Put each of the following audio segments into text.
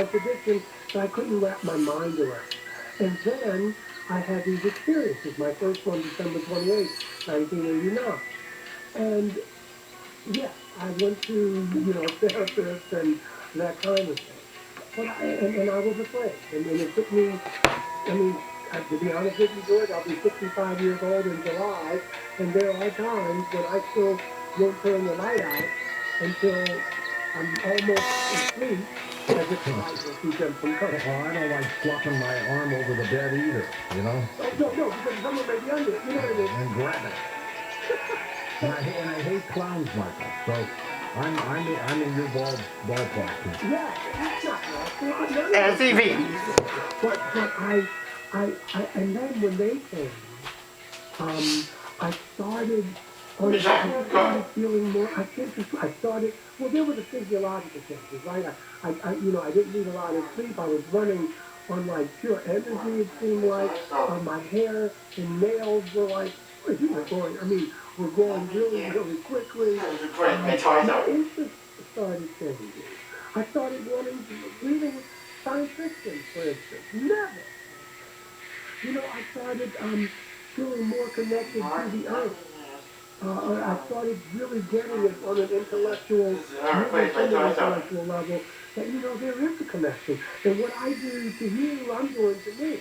contradiction that I couldn't wrap my mind around. And then I had these experiences. My first one, December 28th, 1989. And yes, I went to, therapists and that kind of thing. But and I was afraid. And it took me, I mean, to be honest with you, George, I'll be 65 years old in July, and there are times when I still won't turn the light out until I'm almost asleep, as if the light will keep them from coming. Well, I don't like flopping my arm over the bed either, you know? Oh, no, because someone may be under it, you know what I mean? And grab it. and I hate clowns, Michael. So I'm in your ballpark too. Yeah, it's not wrong. SCV. But and then when they came, I started feeling more. I started. Well, there were the physiological changes, right? I didn't need a lot of sleep. I was running on like pure energy. It seemed like my hair and nails were like were growing really, really quickly. My interests started changing. I started reading science fiction, for instance. Never. I started feeling more connected to the earth. I started really getting it on an intellectual level that, there is a connection. And what I do to you, I'm doing to me.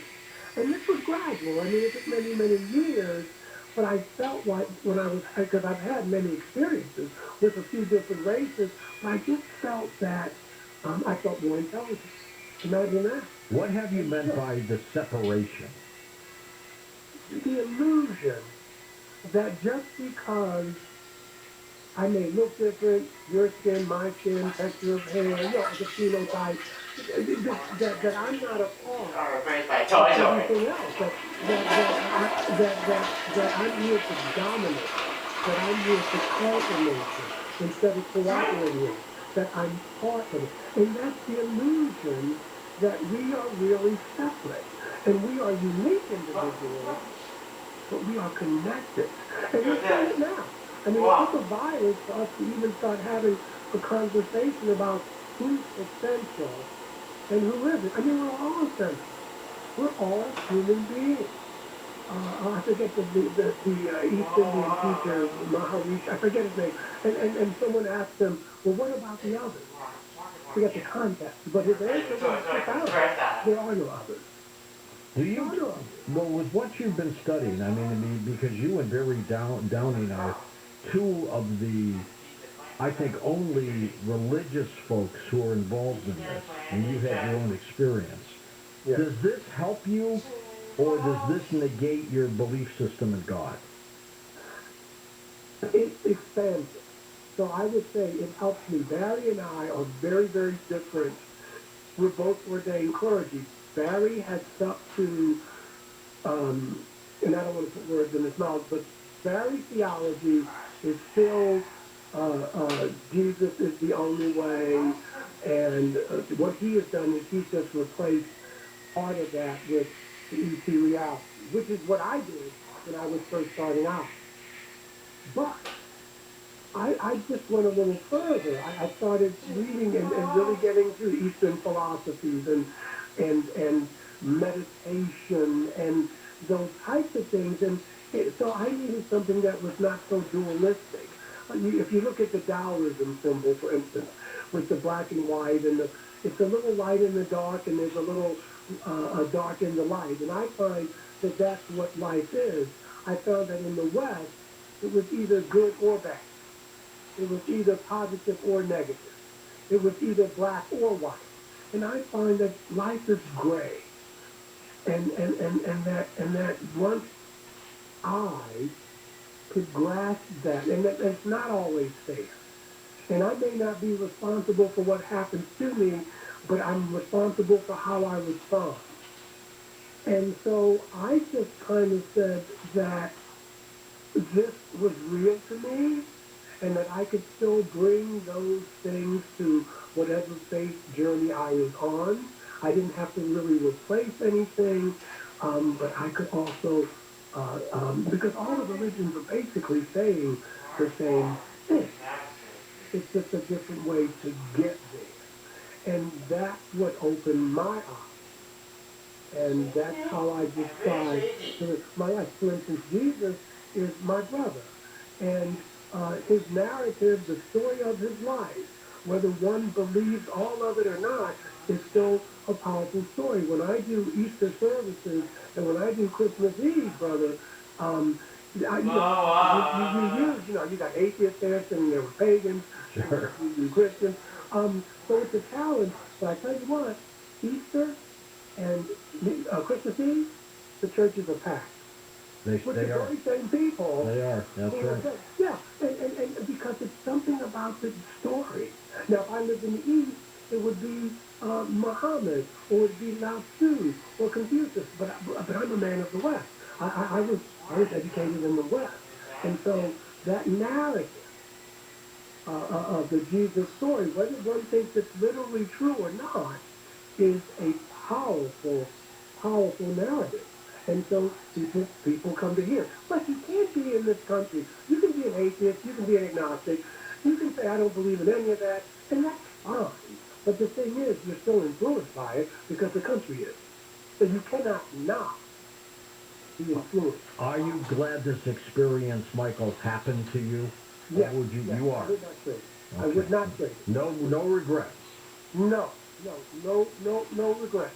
And this was gradual. I mean, it took many, many years, but I felt like because I've had many experiences with a few different races, but I just felt that I felt more intelligent. Imagine that. What have you meant by the separation? The illusion that just because I may look different, your skin, my skin, texture of hair, the phenotype, that I'm not a part of everything else, that I'm here to dominate, that I'm here to conquer nature instead of cooperating with it, that I'm part of it. And that's the illusion that we are really separate. And we are unique individuals, but we are connected. And we're doing it now. I mean, it took a virus for us to even start having a conversation about who's essential and who isn't. I mean, we're all essential. We're all human beings. I forget the East Indian teacher, Maharishi, I forget his name. And someone asked him, well, what about the others? I forget the context. But his answer was profound. There are no others. Well, with what you've been studying, I mean, because you and Barry Downing are two of the, I think, only religious folks who are involved in this, and you have your own experience. Yeah. Does this help you, or does this negate your belief system in God? It expands it. So I would say it helps me. Barry and I are very, very different. We're both ordained clergy. Barry had stuck to, and I don't want to put words in his mouth, but Barry's theology is still Jesus is the only way, and what he has done is he's just replaced part of that with the ET reality, which is what I did when I was first starting out. But I just went a little further. I started reading and really getting through Eastern philosophies and meditation and those types of things. And so I needed something that was not so dualistic. If you look at the Taoism symbol, for instance, with the black and white, and it's a little light in the dark, and there's a little dark in the light. And I find that that's what life is. I found that in the West, it was either good or bad. It was either positive or negative. It was either black or white. And I find that life is gray. And that once I could grasp that, and that's not always fair. And I may not be responsible for what happens to me, but I'm responsible for how I respond. And so I just kind of said that this was real to me, and that I could still bring those things to whatever faith journey I was on. I didn't have to really replace anything, but I could also, because all the religions are basically saying the same thing. It's just a different way to get there. And that's what opened my eyes. And that's how I describe my life. For instance, Jesus is my brother. And his narrative, the story of his life, whether one believes all of it or not, is still a powerful story. When I do Easter services and when I do Christmas Eve, brother, you got atheists dancing, and there were pagans, Sure. and Christians. So it's a challenge. But I tell you what, Easter and Christmas Eve, the churches are packed. They With the are. very same people. They are. That's right. Yeah, and because it's something about the story. Now, if I lived in the East, it would be Muhammad, or it would be Lao Tzu, or Confucius. But I'm a man of the West. I was educated in the West, and so that narrative of the Jesus story, whether one thinks it's literally true or not, is a powerful, powerful narrative. And so people come to hear. But you can't be in this country. You can be an atheist. You can be an agnostic. You can say, I don't believe in any of that. And that's fine. But the thing is, you're still influenced by it because the country is. So you cannot not be influenced. Are you glad this experience, Michael, happened to you? Yes. Or would you? Yes, You are. I would not say. Okay. I would not say. No regrets. No regrets.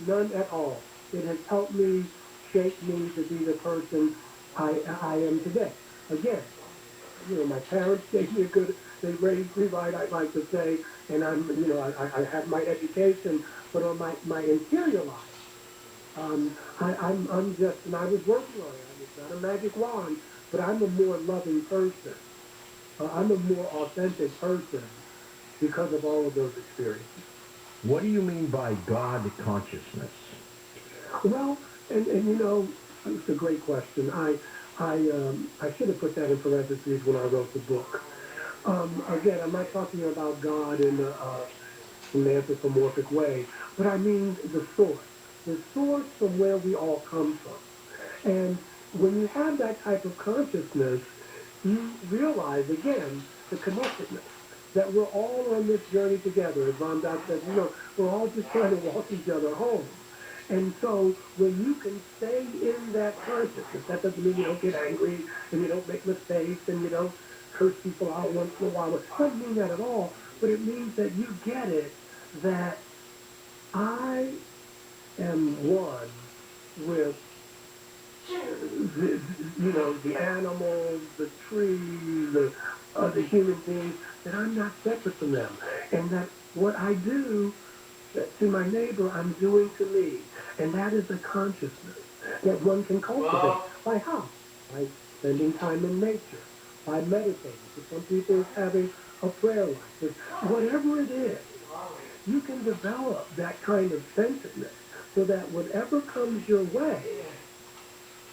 None at all. It has helped me, shaped me to be the person I am today. Again, my parents gave me they raised me right, I'd like to say, and I have my education, but on my interior life, I'm just, and I was working on it. It's not a magic wand, but I'm a more loving person. I'm a more authentic person because of all of those experiences. What do you mean by God consciousness? Well, and it's a great question. I should have put that in parentheses when I wrote the book. Again, I'm not talking about God in an anthropomorphic way, but I mean the source from where we all come from. And when you have that type of consciousness, you realize, again, the connectedness, that we're all on this journey together. As Von Dock said, we're all just trying to walk each other home. And so when you can stay in that consciousness, that doesn't mean you don't get angry and you don't make mistakes and you don't curse people out once in a while. It doesn't mean that at all, but it means that you get it, that I am one with the animals, the trees, the human beings, that I'm not separate from them. And that what I do to my neighbor, I'm doing to me. And that is a consciousness that one can cultivate. By how? By spending time in nature, by meditating. For some people, it's having a prayer life. But whatever it is, you can develop that kind of centeredness so that whatever comes your way,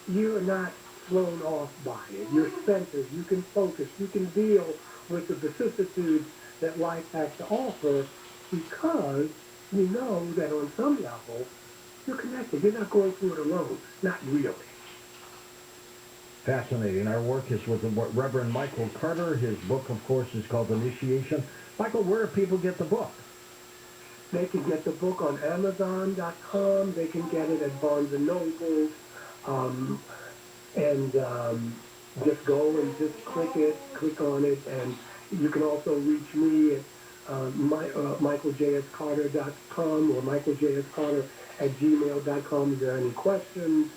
you're not thrown off by it. You're centered. You can focus. You can deal with the vicissitudes that life has to offer because you know that on some level, you're connected. You're not going through it alone. Not really. Fascinating. Our work is with the Reverend Michael Carter. His book, of course, is called Initiation. Michael, where do people get the book? They can get the book on Amazon.com. They can get it at Barnes & Noble. Just go and just click on it. And you can also reach me at michaeljscarter.com or michaeljscarter@gmail.com if there are any questions.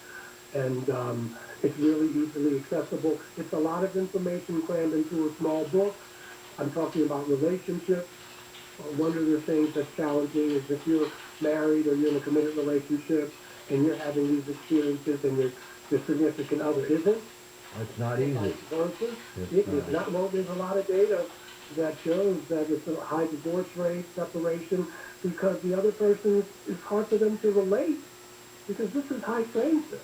And it's really easily accessible. It's a lot of information crammed into a small book. I'm talking about relationships. One of the things that's challenging is if you're married or you're in a committed relationship and you're having these experiences and your significant other isn't. It's not easy. It's not. Well, there's a lot of data that shows that it's a high divorce rate, separation, because the other person, it's hard for them to relate because this is high strangeness.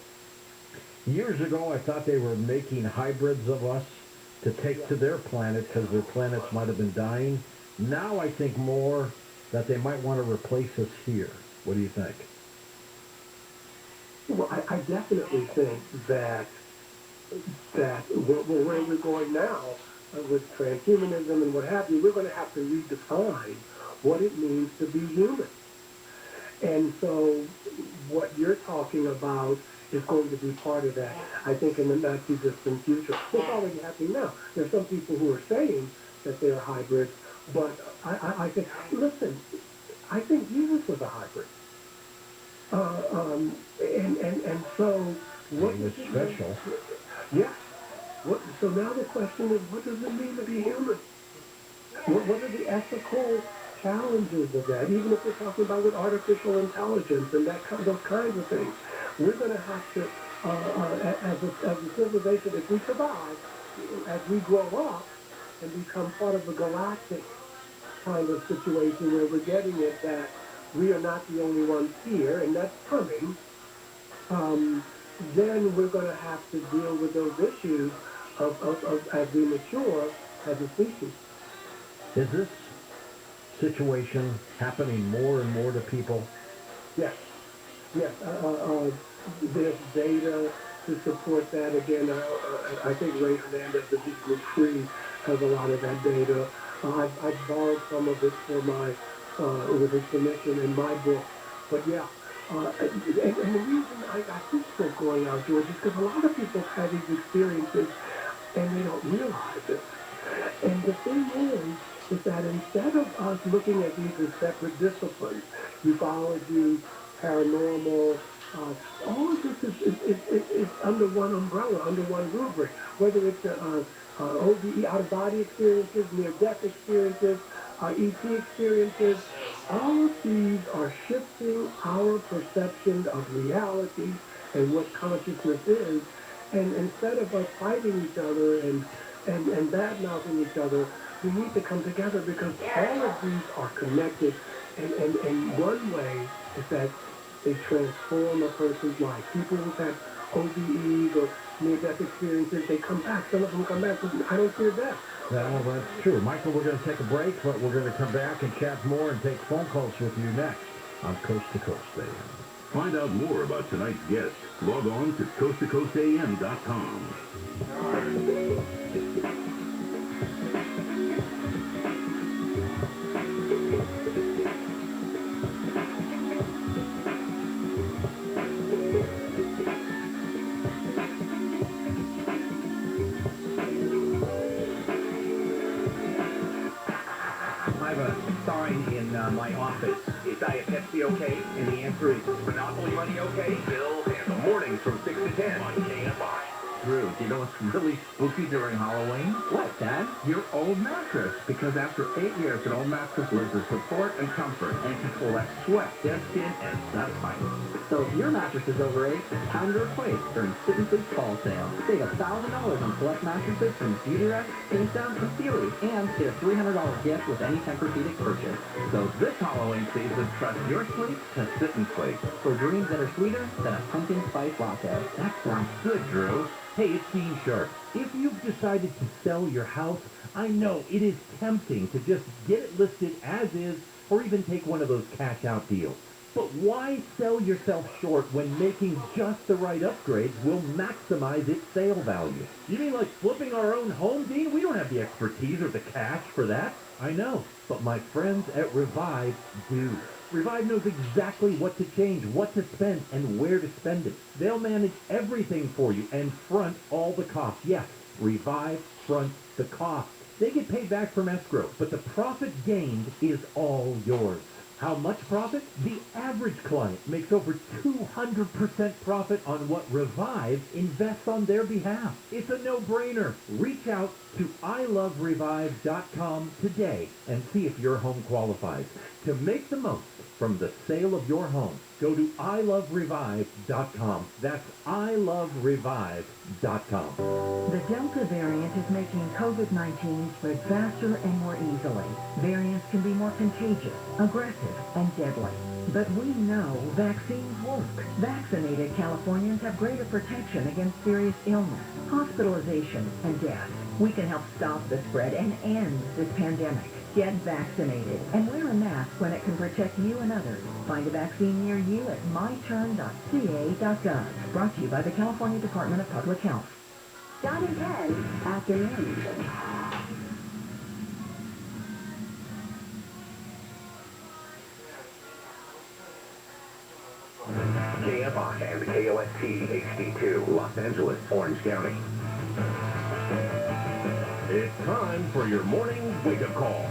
Years ago, I thought they were making hybrids of us to take to their planet because their planets might have been dying. Now I think more that they might want to replace us here. What do you think? Well, I definitely think that where we're going now with transhumanism and what have you, we're going to have to redefine what it means to be human. And so what you're talking about is going to be part of that, I think, in the not too distant future. It's already happening now. There's some people who are saying that they're hybrids, but I think, listen, I think Jesus was a hybrid. And so what He was special. Yeah. So now the question is, what does it mean to be human? What are the ethical challenges of that? Even if we're talking about with artificial intelligence and those kinds of things, we're going to have to, as a civilization, if we survive, as we grow up and become part of a galactic kind of situation where we're getting it that we are not the only ones here, and that's coming, then we're going to have to deal with those issues of as we mature as a species. Is this situation happening more and more to people? Yes. Yes. There's data to support that. Again, I think Ray Hernandez, the Group Free, has a lot of that data. I've borrowed some of it for with his permission in my book. But yeah, and the reason I think this going out, George, is because a lot of people have these experiences and they don't realize it. And the thing is that instead of us looking at these as separate disciplines, ufology, paranormal, all of this is under one umbrella, under one rubric, whether it's OBE, out-of-body experiences, near-death experiences, ET experiences. All of these are shifting our perception of reality and what consciousness is. And instead of us fighting each other and bad-mouthing each other, we need to come together because all of these are connected. And one way is that they transform a person's life. People who've had OBEs or near-death experiences, they come back. Some of them come back with, I don't fear death. Well, that's true. Michael, we're going to take a break, but we're going to come back and chat more and take phone calls with you next on Coast to Coast AM. Find out more about tonight's guest. Log on to coasttocoastam.com. I have a sign in my office. Is Diet Pepsi okay? And the answer is Monopoly Money okay? Bill Handle. Mornings from 6 to 10 on KFI. Drew, do you know what's really spooky during Halloween? What, Dad? Your old mattress. Because after 8 years, an old mattress lives with support and comfort and can collect sweat, dead skin, and satisfying. So if your mattress is over 8, it's time to replace during Sit and Sleep fall sale. Save $1,000 on select mattresses from Beauty Rest, Kingstown, and Sealy, and get a $300 gift with any Tempur-Pedic purchase. So this Halloween season, trust your sleep to Sit and Sleep. For dreams that are sweeter than a pumpkin spice latte. That sounds good, Drew. Hey, it's Dean Sharp. If you've decided to sell your house, I know it is tempting to just get it listed as is or even take one of those cash-out deals. But why sell yourself short when making just the right upgrades will maximize its sale value? You mean like flipping our own home, Dean? We don't have the expertise or the cash for that. I know, but my friends at Revive do. Revive knows exactly what to change, what to spend, and where to spend it. They'll manage everything for you and front all the costs. Yes, Revive fronts the cost. They get paid back from escrow, but the profit gained is all yours. How much profit? The average client makes over 200% profit on what Revive invests on their behalf. It's a no-brainer. Reach out to iloverevive.com today and see if your home qualifies. To make the most from the sale of your home, go to iloverevive.com. That's iloverevive.com. The Delta variant is making COVID-19 spread faster and more easily. Variants can be more contagious, aggressive, and deadly. But we know vaccines work. Vaccinated Californians have greater protection against serious illness, hospitalization, and death. We can help stop the spread and end this pandemic. Get vaccinated and wear a mask when it can protect you and others. Find a vaccine near you at myturn.ca.gov. Brought to you by the California Department of Public Health. John and Ken, afternoons. KFI and KOST HD2, Los Angeles, Orange County. It's time for your morning wake-up call.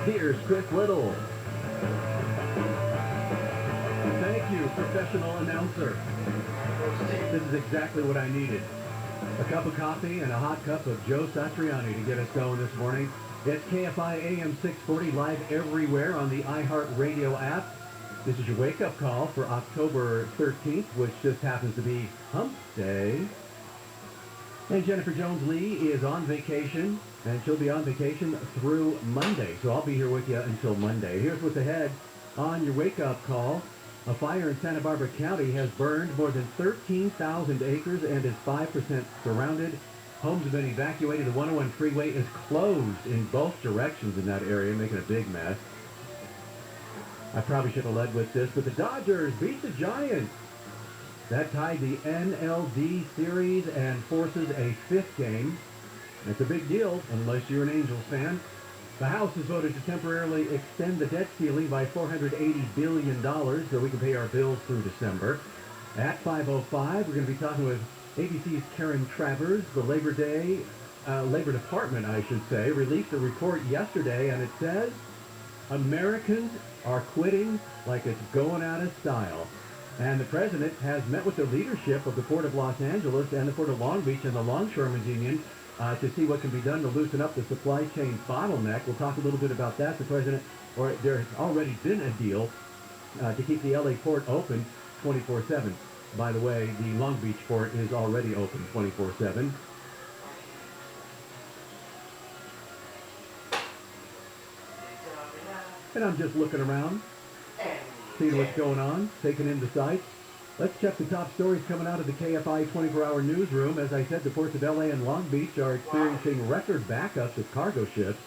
Here's Chris Little. Thank you, professional announcer. This is exactly what I needed. A cup of coffee and a hot cup of Joe Satriani to get us going this morning. It's KFI AM 640 live everywhere on the iHeartRadio app. This is your wake-up call for October 13th, which just happens to be Hump Day. And Jennifer Jones-Lee is on vacation, and she'll be on vacation through Monday. So I'll be here with you until Monday. Here's what's ahead on your wake-up call. A fire in Santa Barbara County has burned more than 13,000 acres and is 5% surrounded. Homes have been evacuated. The 101 freeway is closed in both directions in that area, making a big mess. I probably should have led with this, but the Dodgers beat the Giants. That tied the NLD series and forces a fifth game. It's a big deal, unless you're an Angels fan. The House has voted to temporarily extend the debt ceiling by $480 billion so we can pay our bills through December. At 5:05, we're going to be talking with ABC's Karen Travers. The Labor Department, I should say, released a report yesterday, and it says Americans are quitting like it's going out of style. And the president has met with the leadership of the Port of Los Angeles and the Port of Long Beach and the Longshoremen's Union to see what can be done to loosen up the supply chain bottleneck. We'll talk a little bit about that. There has already been a deal to keep the LA port open 24/7. By the way, the Long Beach port is already open 24/7. And I'm just looking around, seeing what's going on, taking in the sights. Let's check the top stories coming out of the KFI 24-hour newsroom. As I said, the ports of LA and Long Beach are experiencing record backups of cargo ships.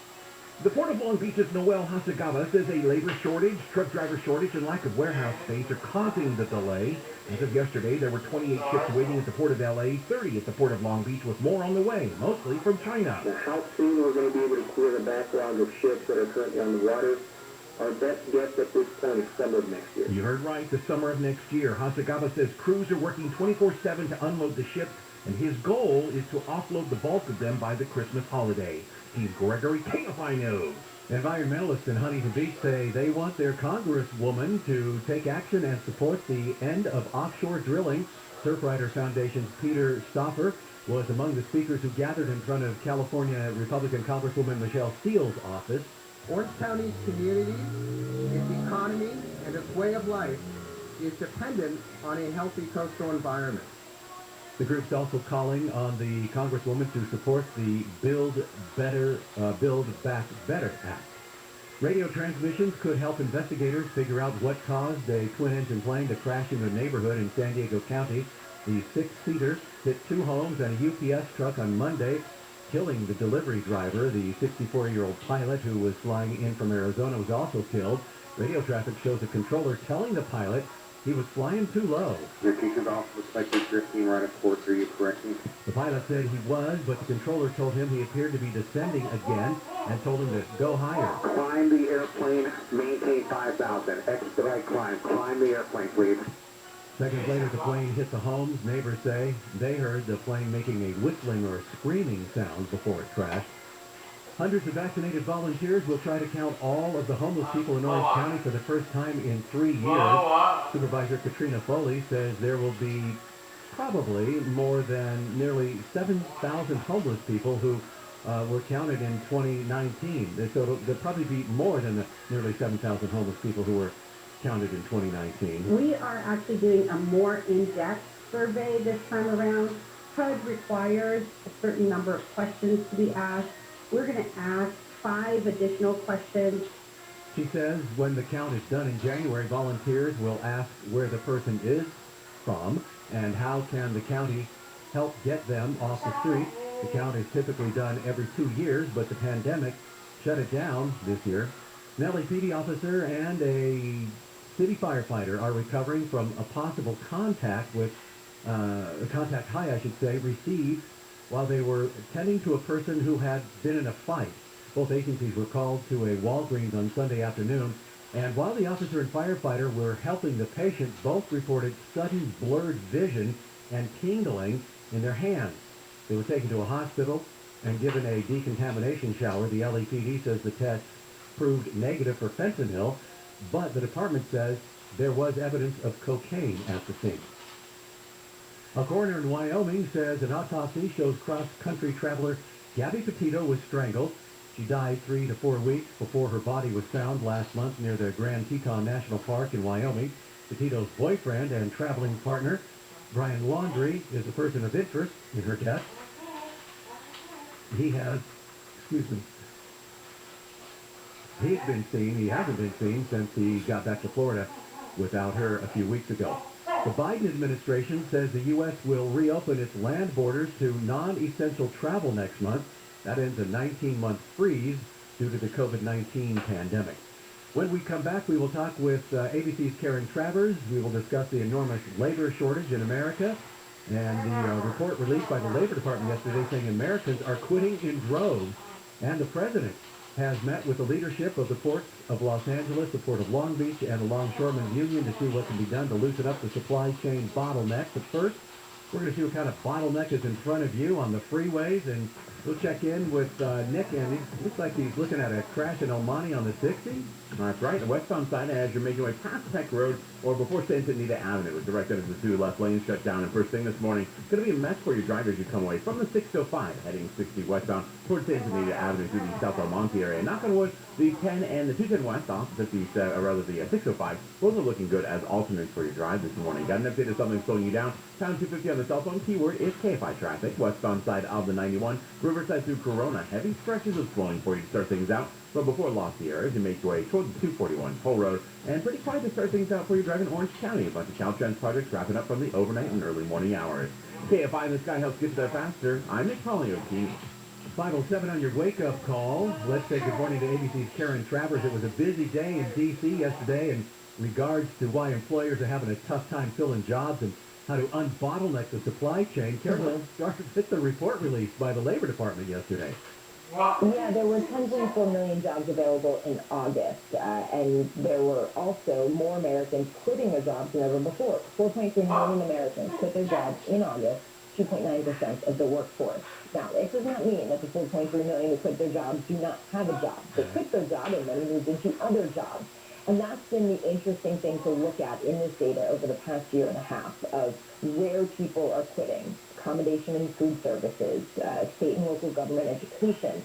The Port of Long Beach's Noel Hasagawa says a labor shortage, truck driver shortage, and lack of warehouse space are causing the delay. As of yesterday, there were 28 ships waiting at the Port of LA, 30 at the Port of Long Beach, with more on the way, mostly from China. Now, how soon we're going to be able to clear the backlog of ships that are currently on the water? Our best guess at this point is summer of next year. You heard right, the summer of next year. Hasagawa says crews are working 24/7 to unload the ships, and his goal is to offload the bulk of them by the Christmas holiday. He's Gregory, KFI News. Environmentalists in Huntington Beach say they want their congresswoman to take action and support the end of offshore drilling. Surfrider Foundation's Peter Stauffer was among the speakers who gathered in front of California Republican Congresswoman Michelle Steele's office. Orange County's community, its economy, and its way of life is dependent on a healthy coastal environment. The group's also calling on the Congresswoman to support the Build Back Better Act. Radio transmissions could help investigators figure out what caused a twin-engine plane to crash into a neighborhood in San Diego County. The six-seater hit two homes and a UPS truck on Monday, killing the delivery driver. The 64-year-old pilot who was flying in from Arizona was also killed. Radio traffic shows a controller telling the pilot he was flying too low. Your takeoff off looks like you're drifting right of course. Are you correct? The pilot said he was, but the controller told him he appeared to be descending again and told him to go higher. Climb the airplane, maintain 5,000. Expedite climb. Climb the airplane, please. Seconds later, the plane hit the homes. Neighbors say they heard the plane making a whistling or screaming sound before it crashed. Hundreds of vaccinated volunteers will try to count all of the homeless people in Orange County for the first time in 3 years. Supervisor Katrina Foley says there will be probably more than nearly 7,000 homeless people who were counted in 2019. So there'll probably be more than the nearly 7,000 homeless people who were counted in 2019. We are actually doing a more in-depth survey this time around. HUD requires a certain number of questions to be asked. We're going to ask 5 additional questions. She says when the count is done in January, volunteers will ask where the person is from and how can the county help get them off the street. The count is typically done every 2 years, but the pandemic shut it down this year. An LAPD officer and a city firefighter are recovering from a possible contact high, received while they were tending to a person who had been in a fight. Both agencies were called to a Walgreens on Sunday afternoon And while the officer and firefighter were helping the patient, both reported sudden blurred vision and tingling in their hands. They were taken to a hospital and given a decontamination shower. The LAPD says the test proved negative for fentanyl, but the department says there was evidence of cocaine at the scene. A coroner in Wyoming says an autopsy shows cross-country traveler Gabby Petito was strangled. She died 3 to 4 weeks before her body was found last month near the Grand Teton National Park in Wyoming. Petito's boyfriend and traveling partner, Brian Laundrie, is a person of interest in her death. He hasn't been seen since he got back to Florida without her a few weeks ago. The Biden administration says the U.S. will reopen its land borders to non-essential travel next month. That ends a 19-month freeze due to the COVID-19 pandemic. When we come back, we will talk with ABC's Karen Travers. We will discuss the enormous labor shortage in America and the report released by the Labor Department yesterday saying Americans are quitting in droves. And the president has met with the leadership of the ports of Los Angeles, the Port of Long Beach, and the Longshoremen's Union to see what can be done to loosen up the supply chain bottleneck. But first, we're going to see what kind of bottleneck is in front of you on the freeways, and we'll check in with Nick, and he looks like he's looking at a crash in El Monte on the 60. That's right, the westbound side as you're making your way past Peck Road or before Santa Anita Avenue. Directed as the 2 left lanes shut down. And first thing this morning, it's going to be a mess for your drivers as you come away from the 605 heading 60 westbound towards Santa Anita Avenue through the South El Monte area. Knock on wood, the 10 and the 210 west opposite the 605, both are looking good as alternates for your drive this morning. Got an update of something slowing you down. Pound 250 on the cell phone. Keyword is KFI traffic. Westbound side of the 91. Riverside through Corona. Heavy stretches of slowing for you to start things out. But before Los Sierras, you make your way towards the 241 toll road. And pretty quiet to start things out for you driving Orange County. A bunch of Caltrans projects wrapping up from the overnight and early morning hours. KFI in the sky helps get you there faster. I'm Nick Polly-O'Keefe. 5:07 on your wake-up call. Let's say good morning to ABC's Karen Travers. It was a busy day in D.C. yesterday in regards to why employers are having a tough time filling jobs and how to unbottleneck the supply chain. Karen, started with the report released by the Labor Department yesterday. Yeah, there were 10.4 million jobs available in August, and there were also more Americans quitting their jobs than ever before. 4.3 million Americans quit their jobs in August, 2.9% of the workforce. Now, it does not mean that the 4.3 million who quit their jobs do not have a job. They quit their job and then moved into other jobs. And that's been the interesting thing to look at in this data over the past year and a half of where people are quitting. Accommodation and food services, state and local government education,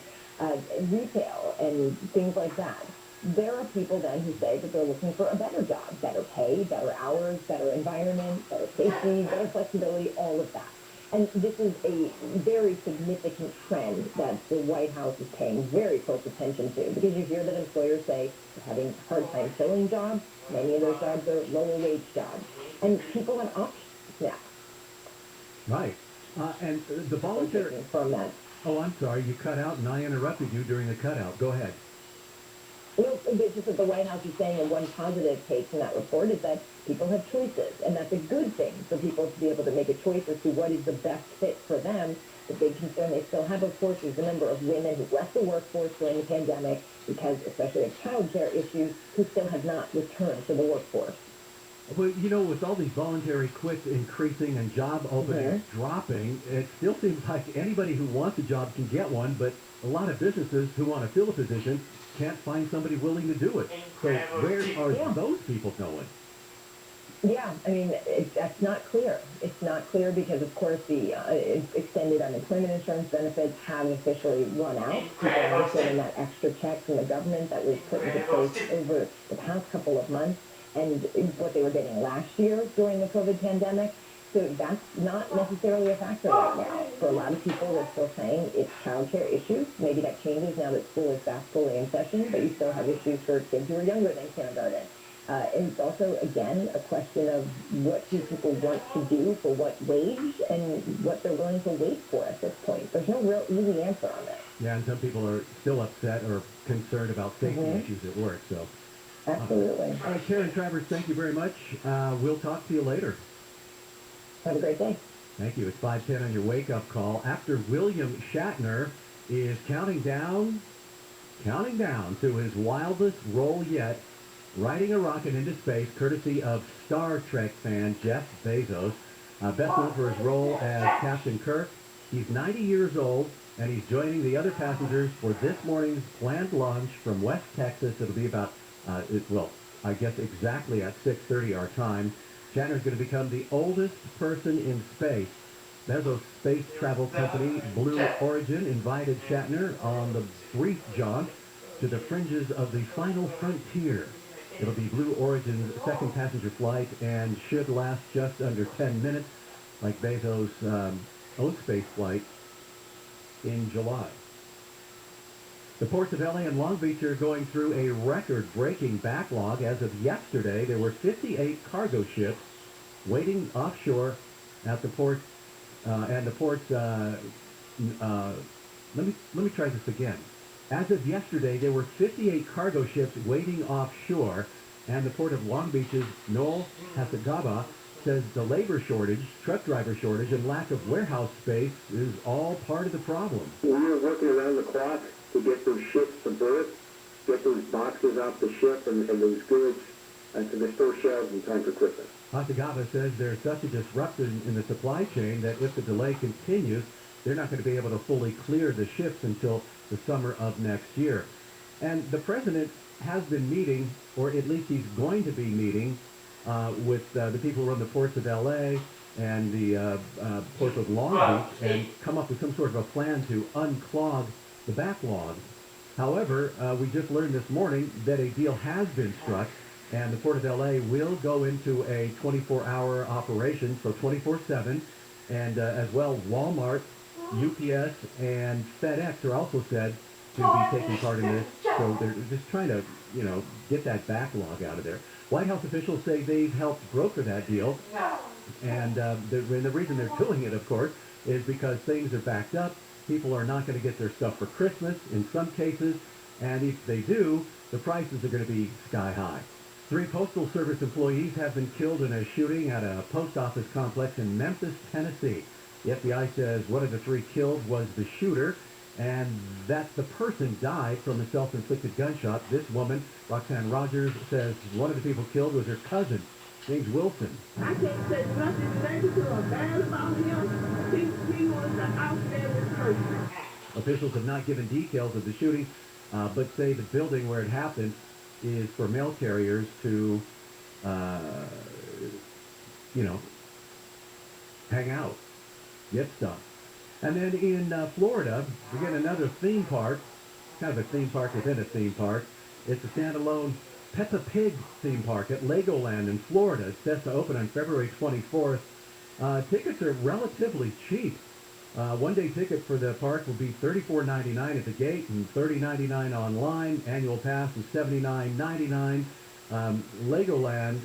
retail, and things like that. There are people then who say that they're looking for a better job, better pay, better hours, better environment, better safety, better flexibility, all of that. And this is a very significant trend that the White House is paying very close attention to, because you hear that employers say they're having a hard time filling jobs. Many of those jobs are lower wage jobs. And people have options now. Right. And the voluntary... From that. Oh, I'm sorry. You cut out and I interrupted you during the cutout. Go ahead. No, it's just that the White House is saying that one positive take from that report is that people have choices, and that's a good thing for people to be able to make a choice as to what is the best fit for them. The big concern they still have, of course, is the number of women who left the workforce during the pandemic because, especially of child care issues, who still have not returned to the workforce. Well, you know, with all these voluntary quits increasing and job openings dropping, it still seems like anybody who wants a job can get one, but a lot of businesses who want to fill a position can't find somebody willing to do it. So where are those people going? Yeah, I mean, that's not clear. It's not clear because, of course, the extended unemployment insurance benefits have officially run out. People are getting that extra check from the government that was put into place over the past couple of months, and what they were getting last year during the COVID pandemic. So that's not necessarily a factor right now. For a lot of people, they're still saying it's child care issues. Maybe that changes now that school is back fully in session, but you still have issues for kids who are younger than kindergarten. And it's also, again, a question of what do people want to do for what wage and what they're willing to wait for at this point. There's no real easy answer on that. Yeah, and some people are still upset or concerned about safety issues at work. So, absolutely. All right, Karen Travers, thank you very much. We'll talk to you later. Have a great day. Thank you. It's 5:10 on your wake-up call. Actor William Shatner is counting down to his wildest role yet riding a rocket into space, courtesy of Star Trek fan Jeff Bezos. Best known for his role as Captain Kirk. He's 90 years old, and he's joining the other passengers for this morning's planned launch from West Texas. It'll be about, I guess exactly at 6:30 our time. Shatner's going to become the oldest person in space. Bezos' space travel company, Blue Origin, invited Shatner on the brief jaunt to the fringes of the final frontier. It'll be Blue Origin's second passenger flight and should last just under 10 minutes, like Bezos' own space flight in July. The ports of LA and Long Beach are going through a record-breaking backlog. As of yesterday, there were 58 cargo ships waiting offshore at the port, let me try this again. As of yesterday, there were 58 cargo ships waiting offshore, and the Port of Long Beach's Noel Hasagaba says the labor shortage, truck driver shortage, and lack of warehouse space is all part of the problem. We were working around the clock to get those ships to berth, get those boxes off the ship and those goods to the store shelves in time for Christmas. Hasagaba says there's such a disruption in the supply chain that if the delay continues, they're not going to be able to fully clear the ships until the summer of next year. And the president has been meeting, or at least he's going to be meeting, with the people who run the ports of L.A. and the ports of Long Beach and come up with some sort of a plan to unclog the backlog. However, we just learned this morning that a deal has been struck, and the Port of L.A. will go into a 24-hour operation, so 24/7, and as well, Walmart, UPS, and FedEx are also said to be taking part in this, so they're just trying to, get that backlog out of there. White House officials say they've helped broker that deal, and the reason they're doing it, of course, is because things are backed up. People are not going to get their stuff for Christmas in some cases, and if they do, the prices are going to be sky high. 3 Postal Service employees have been killed in a shooting at a post office complex in Memphis, Tennessee. The FBI says one of the 3 killed was the shooter, and that the person died from a self-inflicted gunshot. This woman, Roxanne Rogers, says one of the people killed was her cousin, James Wilson. I can't say nothing negative or bad about him. He was an outstanding person. Officials have not given details of the shooting, but say the building where it happened is for mail carriers to, hang out, get stuff. And then in Florida, we get another theme park, kind of a theme park within a theme park. It's a standalone Peppa Pig theme park at Legoland in Florida. It's set to open on February 24th. Tickets are relatively cheap. One-day ticket for the park will be $34.99 at the gate and $30.99 online. Annual pass is $79.99. Legoland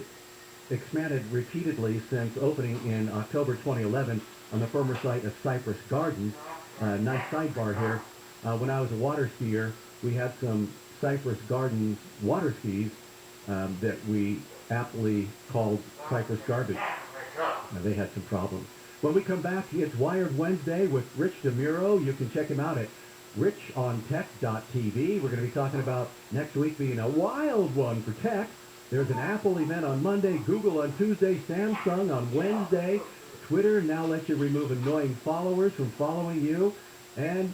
expanded repeatedly since opening in October 2011 on the former site of Cypress Gardens. Nice sidebar here. When I was a water skier, we had some Cypress Gardens water skis that we aptly called Cypress Garbage. They had some problems. When we come back, it's Wired Wednesday with Rich DeMuro. You can check him out at richontech.tv. We're going to be talking about next week being a wild one for tech. There's an Apple event on Monday, Google on Tuesday, Samsung on Wednesday. Twitter now lets you remove annoying followers from following you. And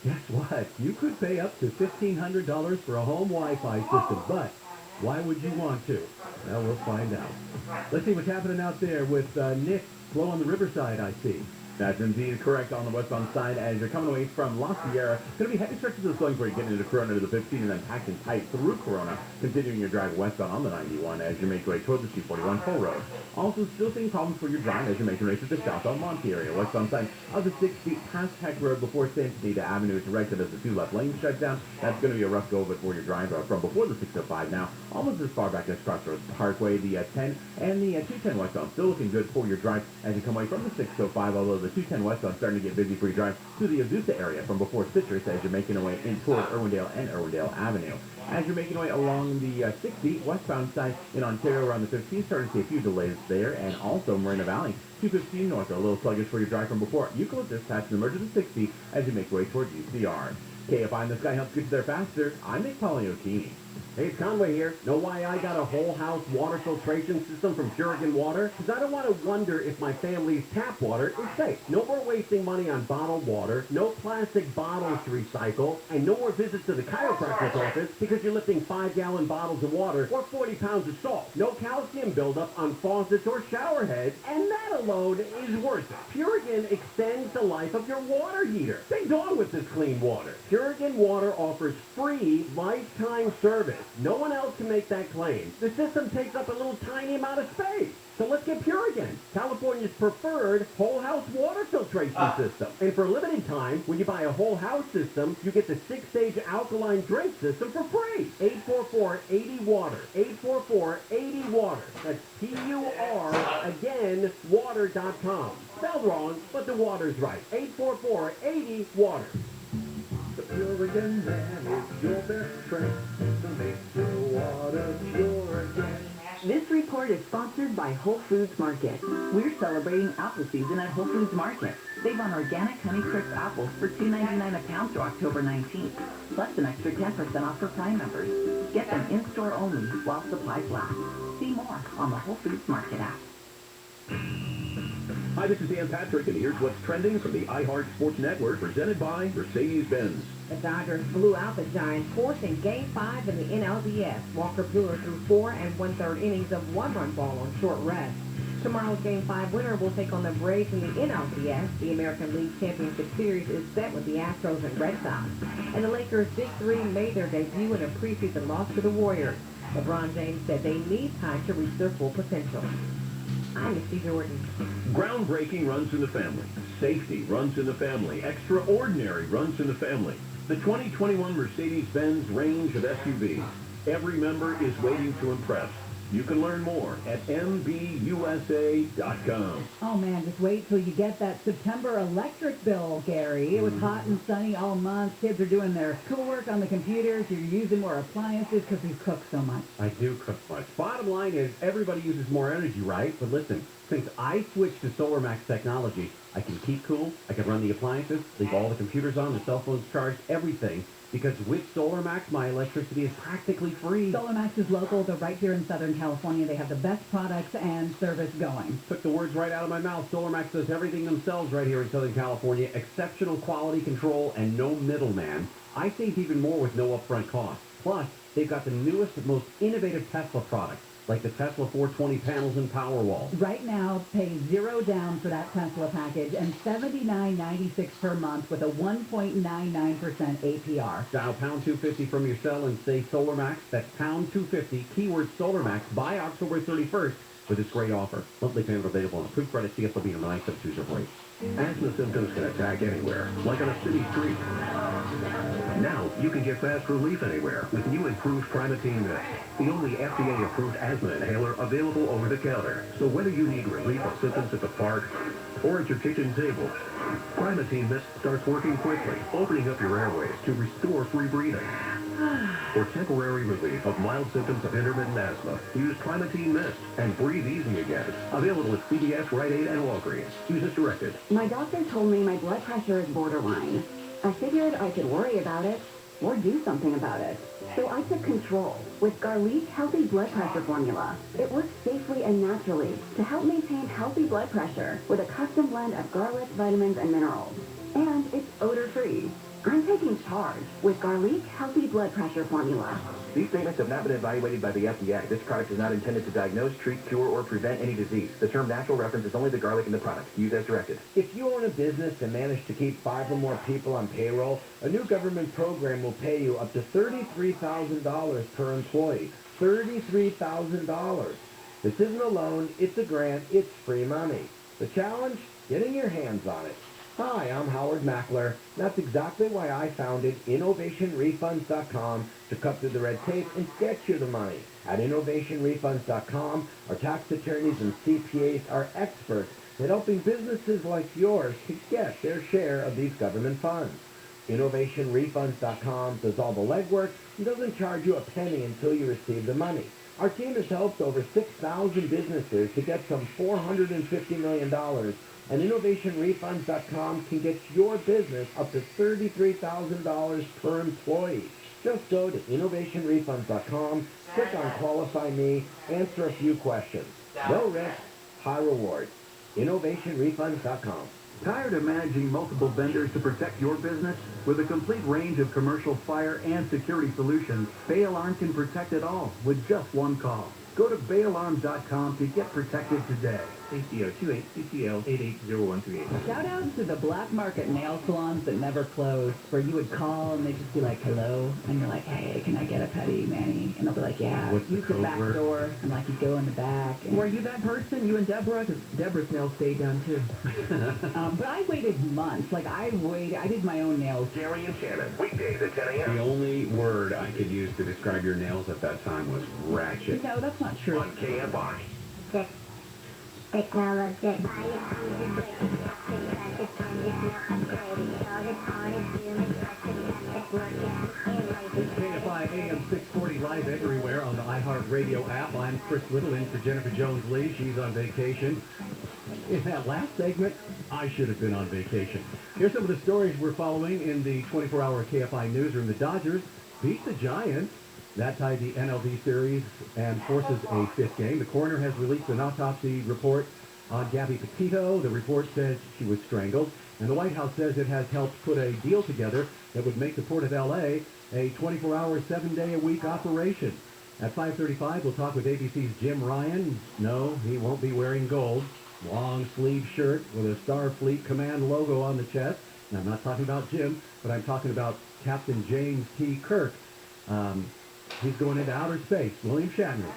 guess what? You could pay up to $1,500 for a home Wi-Fi system, but why would you want to? Well, we'll find out. Let's see what's happening out there with Nick Flow on the Riverside, I see. That's indeed correct on the westbound side as you're coming away from La Sierra. Going to be heavy stretches of slowing for you getting into Corona to the 15 and then packed and tight through Corona, continuing your drive westbound on the 91 as you make your way toward the 241 toll road. Also, still seeing problems for your drive as you make your way to the southbound Monty area. Westbound side of the 6 feet past Tech Road before Santa Anita Avenue to right as the 2 left lanes shut down. That's going to be a rough go of it for your drive from before the 605 now, almost as far back as Crossroads Parkway, the 10 and the 210 westbound. Still looking good for your drive as you come away from the 605, although the 210 westbound starting to get busy for your drive to the Azusa area from before Citrus as you're making your way in toward Irwindale and Irwindale Avenue. As you're making your way along the 60 westbound side in Ontario around the 15, starting to see a few delays there, and also Marina Valley, 215 north, a little sluggish for your drive from before Eucalyptus past the merge of the 60 as you make your way toward UCR. KFI, this guy helps get you there faster. I make Poliokini. Hey, it's Conway here. Know why I got a whole house water filtration system from Purigan Water? Because I don't want to wonder if my family's tap water is safe. No more wasting money on bottled water, no plastic bottles to recycle, and no more visits to the chiropractor's office because you're lifting 5-gallon bottles of water or 40 pounds of salt. No calcium buildup on faucets or shower heads, and that alone is worth it. Purigan extends the life of your water heater. Stay on with this clean water. Purigan Water offers free lifetime service. No one else can make that claim. The system takes up a little tiny amount of space. So let's get Purigan, California's preferred whole house water filtration system. And for a limited time, when you buy a whole house system, you get the 6-stage alkaline drink system for free. 844-80-WATER. 844-80-WATER. That's P-U-R, again, water.com. Spelled wrong, but the water's right. 844-80-WATER. The Purigan man is your best friend to make your water pure again. This report is sponsored by Whole Foods Market. We're celebrating apple season at Whole Foods Market. Save on organic Honey Crisp apples for $2.99 a pound through October 19th, plus an extra 10% off for Prime members. Get them in-store only while supplies last. See more on the Whole Foods Market app. Hi, this is Dan Patrick, and here's what's trending from the iHeart Sports Network, presented by Mercedes-Benz. The Dodgers blew out the Giants, forcing Game 5 in the NLDS. Walker Buehler threw 4 1/3 innings of one-run ball on short rest. Tomorrow's Game 5 winner will take on the Braves in the NLDS. The American League Championship Series is set with the Astros and Red Sox. And the Lakers' Big Three made their debut in a preseason loss to the Warriors. LeBron James said they need time to reach their full potential. I'm Misty Jordan. Groundbreaking runs in the family. Safety runs in the family. Extraordinary runs in the family. The 2021 Mercedes-Benz range of SUVs. Every member is waiting to impress. You can learn more at MBUSA.com. Oh man, just wait till you get that September electric bill, Gary. It was hot and sunny all month. Kids are doing their schoolwork on the computers. You're using more appliances because we cook so much. I do cook much. Bottom line is everybody uses more energy, right? But listen, since I switched to SolarMax technology, I can keep cool, I can run the appliances, leave all the computers on, the cell phones charged, everything. Because with SolarMax, my electricity is practically free. SolarMax is local. They're right here in Southern California. They have the best products and service going. Took the words right out of my mouth. SolarMax does everything themselves right here in Southern California. Exceptional quality control and no middleman. I save even more with no upfront cost. Plus, they've got the newest, most innovative Tesla products, like the Tesla 420 panels and Powerwall. Right now, pay $0 down for that Tesla package and $79.96 per month with a 1.99% APR. Dial pound 250 from your cell and say SolarMax. That's pound 250, keyword SolarMax, by October 31st for this great offer. Monthly payment available on approved credit. CFW number 9720. Asthma symptoms can attack anywhere, like on a city street. Now, you can get fast relief anywhere with new improved Primatene Mist, the only FDA-approved asthma inhaler available over the counter. So whether you need relief of symptoms at the park or at your kitchen table, Primatene Mist starts working quickly, opening up your airways to restore free breathing. For temporary relief of mild symptoms of intermittent asthma, use Primatene Mist and breathe easy again. Available at CVS, Rite Aid, and Walgreens. Use as directed. My doctor told me my blood pressure is borderline. I figured I could worry about it or do something about it. So I took control with Garlic Healthy Blood Pressure Formula. It works safely and naturally to help maintain healthy blood pressure with a custom blend of garlic, vitamins, and minerals. And it's odor-free. I'm taking charge with Garlic Healthy Blood Pressure Formula. These statements have not been evaluated by the FDA. This product is not intended to diagnose, treat, cure, or prevent any disease. The term natural references only the garlic in the product. Use as directed. If you own a business and manage to keep 5 or more people on payroll, a new government program will pay you up to $33,000 per employee. $33,000. This isn't a loan, it's a grant, it's free money. The challenge? Getting your hands on it. Hi, I'm Howard Mackler. That's exactly why I founded InnovationRefunds.com to cut through the red tape and get you the money. At InnovationRefunds.com, our tax attorneys and CPAs are experts at helping businesses like yours to get their share of these government funds. InnovationRefunds.com does all the legwork and doesn't charge you a penny until you receive the money. Our team has helped over 6,000 businesses to get some $450 million And InnovationRefunds.com can get your business up to $33,000 per employee. Just go to InnovationRefunds.com, click on Qualify Me, answer a few questions. No risk, high reward. InnovationRefunds.com. Tired of managing multiple vendors to protect your business? With a complete range of commercial fire and security solutions, Bay Alarm can protect it all with just one call. Go to bayalarm.com to get protected today. ACO 28CCL880138. Shout out to the black market nail salons that never close, where you would call and they'd just be like, hello, and you're like, hey, can I get a pedi, Manny? And they'll be like, yeah, What's the use the code back word? door. And like, you go in the back. And Were you that person, you and Deborah? Because Deborah's nails stayed done too. but I waited months. Like, I did my own nails. Gary and Shannon, weekdays at 10 a.m. The only word I could use to describe your nails at that time was ratchet. No, that's not true. On KFI. Technology. KFI AM 640 live everywhere on the iHeartRadio app. I'm Chris Little in for Jennifer Jones-Lee. She's on vacation. In that last segment, I should have been on vacation. Here's some of the stories we're following in the 24-hour KFI newsroom. The Dodgers beat the Giants. That tied the NLD series and forces a fifth game. The coroner has released an autopsy report on Gabby Petito. The report says she was strangled. And the White House says it has helped put a deal together that would make the Port of L.A. a 24-hour, 7-day-a-week operation. At 5:35, we'll talk with ABC's Jim Ryan. No, he won't be wearing gold. Long sleeve shirt with a Starfleet Command logo on the chest. And I'm not talking about Jim, but I'm talking about Captain James T. Kirk. He's going into outer space. William Shatner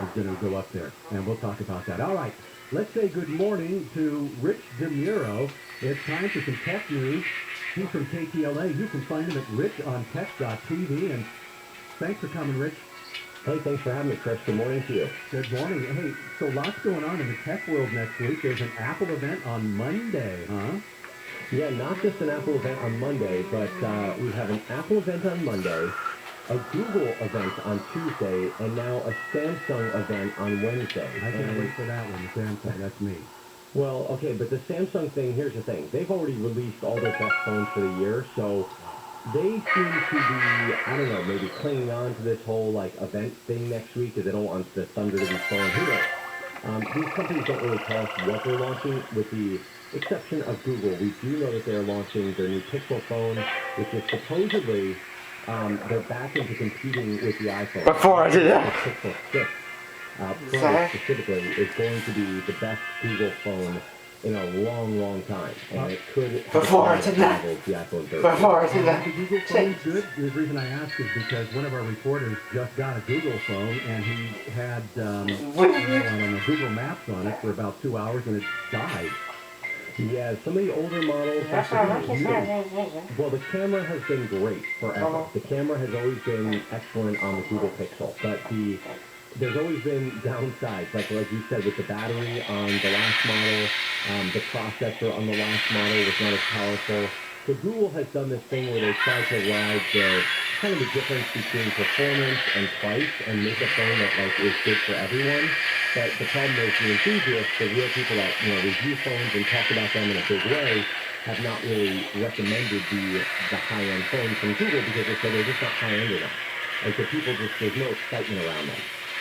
is going to go up there, and we'll talk about that. All right, let's say good morning to Rich DeMuro. It's time for some tech news. He's from KTLA. You can find him at richontech.tv, and thanks for coming, Rich. Hey, thanks for having me, Chris. Good morning to you. Good morning. Hey, so lots going on in the tech world next week. There's an Apple event on Monday, huh? Yeah, not just an Apple event on Monday, but we have an Apple event on Monday, a Google event on Tuesday, and now a Samsung event on Wednesday. I can't wait for that one, the Samsung. That's me. Well, okay, but the Samsung thing, here's the thing. They've already released all their best phones for the year, so they seem to be, I don't know, maybe clinging on to this whole, like, event thing next week because they don't want the thunder to be stolen. Who knows? These companies don't really tell us what they're launching, with the exception of Google. We do know that they're launching their new Pixel phone, which is supposedly, they're back into competing with the iPhone. Before I did that. The Pixel 6 Pro specifically is going to be the best Google phone in a long, long time, and it could Before I did that. The iPhone 13. Before I did that. The Google phone's good. The reason I ask is because one of our reporters just got a Google phone, and he had on the Google Maps on it for about 2 hours, and it died. Yeah, some of the older models. Well, the camera has been great forever. The camera has always been excellent on the Google Pixel, but there's always been downsides, like you said, with the battery on the last model, the processor on the last model was not as powerful. So Google has done this thing where they try to ride the kind of the difference between performance and price and make a phone that is good for everyone. But the problem is the enthusiasts, the real people that review phones and talk about them in a big way, have not really recommended the high-end phones from Google because they say they're just not high-end enough. And so people there's no excitement around them.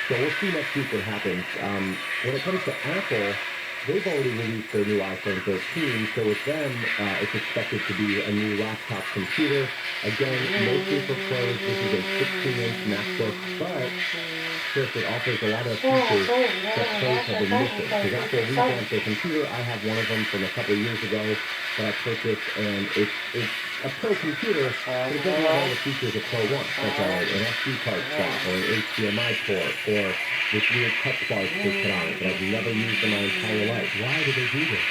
So we'll see next week what happens. When it comes to Apple, they've already released their new iPhone 13, so with them, it's expected to be a new laptop computer. Again, mostly for pros. This is a 16-inch MacBook, but Chris, it offers a lot of features that pros have been missing. Because Apple revamped their computer. I have one of them from a couple of years ago that I purchased, and it's a Pro computer, but it doesn't have all the features a Pro wants, like an SD card slot, or an HDMI port, or this weird touch bar that they put on it that I've never used in my entire life. Why do they do this?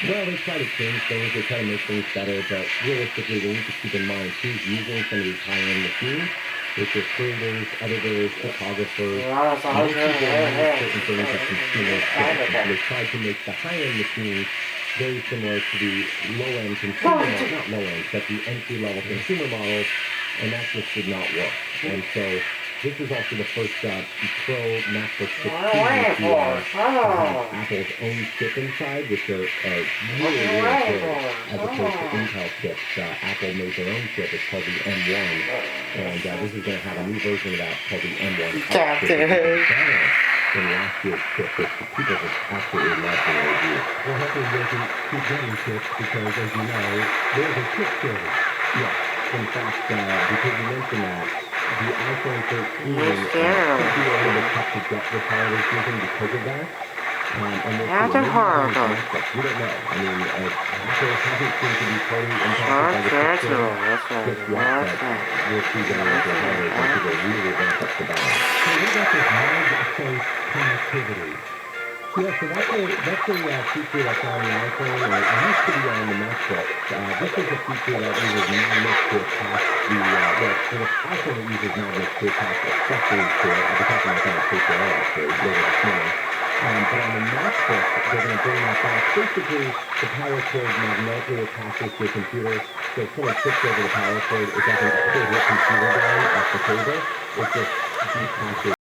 Well, they try to change things, they try to make things better, but realistically, they need to keep in mind who's using some of these high-end machines, which are creators, editors, photographers, most people use certain things that consumers don't. So they try to make the high-end machines very similar to the low-end consumer models, not low-end, but the entry-level consumer models, and that just did not work. And so This is also the first Pro MacBook 16 with the Apple's own chip inside, which are really, really good, as opposed to Intel chips. Apple made their own chip. It's called the M1, and this is going to have a new version of that called the M1 X, which is better than last year's chip, which people just absolutely love when they review. Well, hopefully they can keep getting chips because, as you know, there's a chip shortage. Yes. In fact, because you mentioned that, the iPhone 13 could be a little bit tough to get this holiday season because of that. And That's horrible. We don't know. I mean, Apple hasn't seemed to be totally impacted by the chip shortage just yet, but we'll see going into the holidays when people really ramp up the balance. So what about this mag-safe connectivity? Yeah, so that's a feature that's on the iPhone, and it used to be on the MacBook. This is a feature that uses magnets to attach the, for the iPhone it uses magnets to attach accessories to it. I'll be talking about that in Postal actually later this morning. But on the MacBook, they're going to bring that back. Basically, the power cord magnetically attaches to your computer, so if someone trips over the power cord, it doesn't pull your computer down off the table. It just detaches